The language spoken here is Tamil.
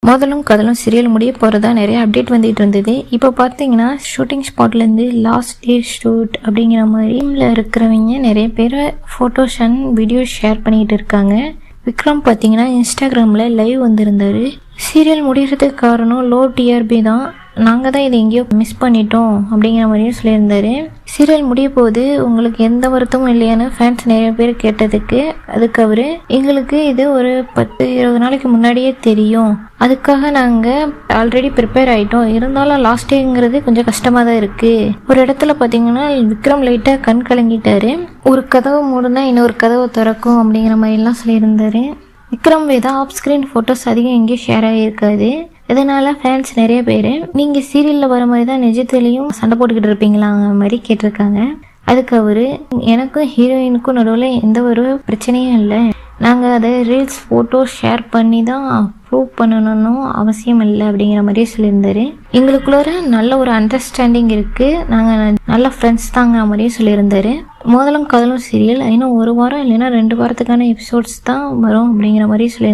முதலும் கதலும் சீரியல் முடிய போகிறதா நிறைய அப்டேட் வந்துட்டு இருந்தது. இப்போ பார்த்தீங்கன்னா ஷூட்டிங் ஸ்பாட்லேருந்து லாஸ்ட் டே ஷூட் அப்படிங்கிற மாதிரி இருக்கிறவங்க நிறைய பேர் ஃபோட்டோஸ் அண்ட் வீடியோஸ் ஷேர் பண்ணிகிட்டு இருக்காங்க. விக்ரம் பார்த்தீங்கன்னா இன்ஸ்டாகிராமில் லைவ் வந்திருந்தார். சீரியல் முடிகிறதுக்கு காரணம் லோ டிஆர்பி தான், நாங்கள் தான் இதை எங்கேயோ மிஸ் பண்ணிட்டோம் அப்படிங்கிற மாதிரியும் சொல்லியிருந்தாரு. சீரியல் முடிய போது உங்களுக்கு எந்த வருத்தமும் இல்லையான்னு ஃபேன்ஸ் நிறைய பேர் கேட்டதுக்கு அதுக்கு அவர், எங்களுக்கு இது ஒரு 10-20 நாளைக்கு முன்னாடியே தெரியும், அதுக்காக நாங்கள் ஆல்ரெடி ப்ரிப்பேர் ஆகிட்டோம், இருந்தாலும் லாஸ்ட் டேங்கிறது கொஞ்சம் கஷ்டமாக தான் இருக்குது. ஒரு இடத்துல பார்த்தீங்கன்னா விக்ரம் லைட்டாக கண் கலங்கிட்டாரு. ஒரு கதவை மூடுனா இன்னொரு கதவை திறக்கும் அப்படிங்கிற மாதிரிலாம் சொல்லியிருந்தாரு. Vikram Vedha off screen photos அதிகம் எங்கேயும் ஷேர் ஆகியிருக்காது. இதனால ஃபேன்ஸ் நிறைய பேர் நீங்கள் சீரியலில் வர மாதிரி தான் நிஜத்துலேயும் சண்டை போட்டுக்கிட்டு இருப்பீங்களாங்க மாதிரி கேட்டிருக்காங்க. அதுக்கு அவர், எனக்கும் ஹீரோயினுக்கும் நடுவில் எந்த ஒரு பிரச்சனையும் இல்லை, நாங்கள் அதை ரீல்ஸ் ஃபோட்டோ ஷேர் பண்ணி தான் ப்ரூவ் பண்ணணும்னு அவசியம் இல்லை அப்படிங்கிற மாதிரியே சொல்லியிருந்தாரு. எங்களுக்குள்ள நல்ல ஒரு அண்டர்ஸ்டாண்டிங் இருக்குது, நாங்கள் நல்ல ஃப்ரெண்ட்ஸ் தாங்க மாதிரியே சொல்லியிருந்தாரு. முதலும் கதலும் சீரியல் இன்னும் 1 வாரம் இல்லைன்னா 2 வாரத்துக்கான எபிசோட்ஸ் தான் வரும் அப்படிங்கிற மாதிரி சொல்லியிருந்தாரு.